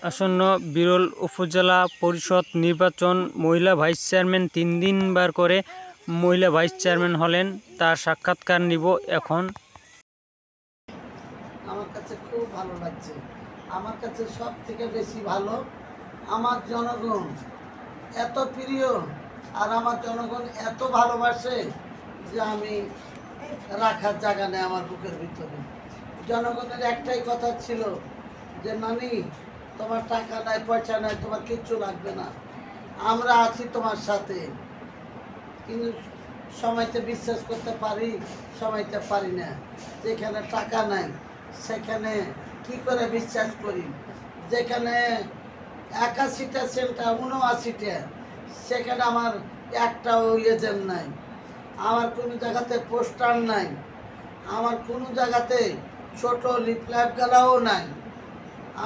আসন্ন বিরল উপজেলা পরিষদ নির্বাচন মহিলা ভাইস চেয়ারম্যান ৩ দিনবার করে মহিলা ভাইস চেয়ারম্যান হলেন। তার সাক্ষাৎকার নিব এখন। আমার কাছে খুব ভালো লাগছে। আমার কাছে সব থেকে বেশি ভালো আমার জনগণ এত প্রিয় আর আমার জনগণ এত ভালোবাসে যে আমি রাখার জায়গা নেই আমার বুকের ভিতরে। জনগণের একটাই কথা ছিল যে নানি, তোমার টাকা নাই, পয়সা নাই, তোমার কিচ্ছু লাগবে না, আমরা আছি তোমার সাথে। কিন্তু সময়তে বিশ্বাস করতে পারি, সময়তে পারি না। যেখানে টাকা নাই সেখানে কি করে বিশ্বাস করি? যেখানে 81টা সেন্টার 79টা, সেখানে আমার একটাও এজেন্ট নাই, আমার কোনো জায়গাতে পোস্টার নাই, আমার কোনো জায়গাতে ছোট লিফলেট গালাও নাই।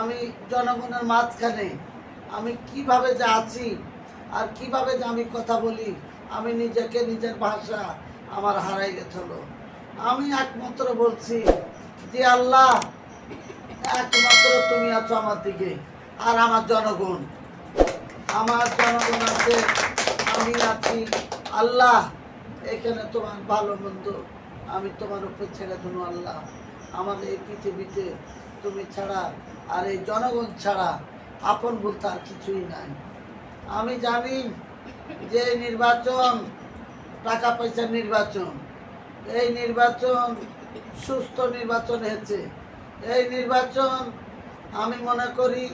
আমি জনগণের মাঝখানে আমি কিভাবে যে আছি আর কিভাবে যে আমি কথা বলি, আমি নিজেকে, নিজের ভাষা আমার হারাই গেছিল। আমি একমাত্র বলছি যে আল্লাহ, একমাত্র তুমি আছো আমার দিকে, আর আমার জনগণ আছে, আমি আছি। আল্লাহ, এখানে তোমার ভালো মন্দ আমি তোমার উপর ছেড়ে দেবো। আল্লাহ, আমাদের এই পৃথিবীতে তুমি ছাড়া আর এই জনগণ ছাড়া আপন বলতে আর কিছুই নাই। আমি জানি যে নির্বাচন টাকা পয়সার নির্বাচন, এই নির্বাচন সুস্থ নির্বাচন হয়েছে। এই নির্বাচন আমি মনে করি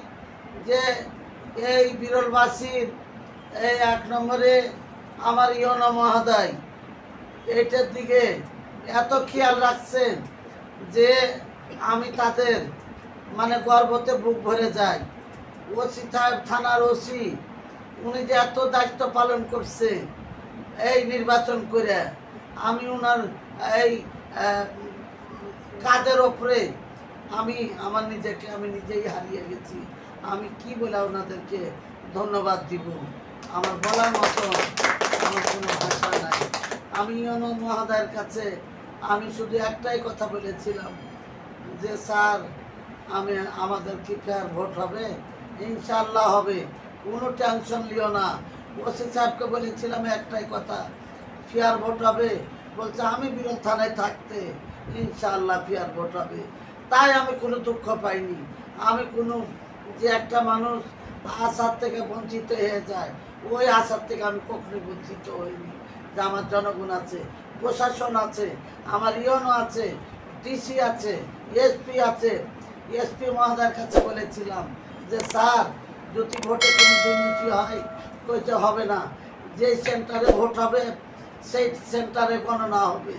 যে এই বিরলবাসীর এই 1 নম্বরে আমার ইউনো মহোদয় এইটার দিকে এত খেয়াল রাখছেন যে আমি তাদের মানে গর্বতে বুক ভরে যায়। ওসি সাহেব, থানার ওসি, উনি যে এত দায়িত্ব পালন করছে এই নির্বাচন করে, আমি ওনার এই কাজের ওপরে আমি আমার নিজেকে আমি নিজেই হারিয়ে গেছি। আমি কি বলে ওনাদেরকে ধন্যবাদ দিব? আমার বলার মতো আমার কোনো ভাষা নাই। আমি ইউনো মহোদয়ের কাছে আমি শুধু একটাই কথা বলেছিলাম যে স্যার, আমাদের কি ফেয়ার ভোট হবে? ইনশাআল্লাহ হবে, কোনো টেনশন লিও না। ওসি সাহেবকে বলেছিলাম একটাই কথা, ফেয়ার ভোট হবে। বলছে আমি বিরল থানায় থাকতে ইনশাআল্লাহ ফেয়ার ভোট হবে। তাই আমি কোনো দুঃখ পাইনি। আমি কোনো যে একটা মানুষ আশার থেকে বঞ্চিত হয়ে যায়, ওই আশার থেকে আমি কখনোই বঞ্চিত হইনি। যে আমার জনগণ আছে, প্রশাসন আছে, আমার ইউনো আছে, ডিসি আছে, এসপি আছে। এসপি মহোদয়ের কাছে বলেছিলাম যে স্যার, যদি ভোটে কোনো দুর্নীতি হয়, কইতে হবে না, যে সেন্টারে ভোট হবে সেই সেন্টারে গণনা হবে।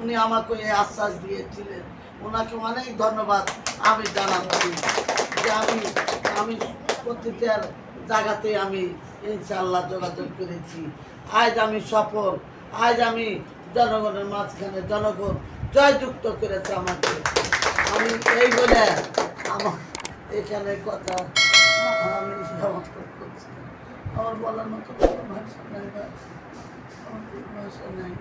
উনি আমাকে এই আশ্বাস দিয়েছিলেন। ওনাকে অনেক ধন্যবাদ আমি জানাচ্ছি যে আমি প্রতিটা জায়গাতে আমি ইনশাআল্লাহ যোগাযোগ করেছি। আজ আমি সফল, আজ আমি জনগণের মাঝখানে জনগণ জয়যুক্ত করেছে আমাকে। আমি এই বলে আমার এখানে কথা আমি সমাপ্ত করছি। আমার বলার মতো কোনো ভাষা নাই।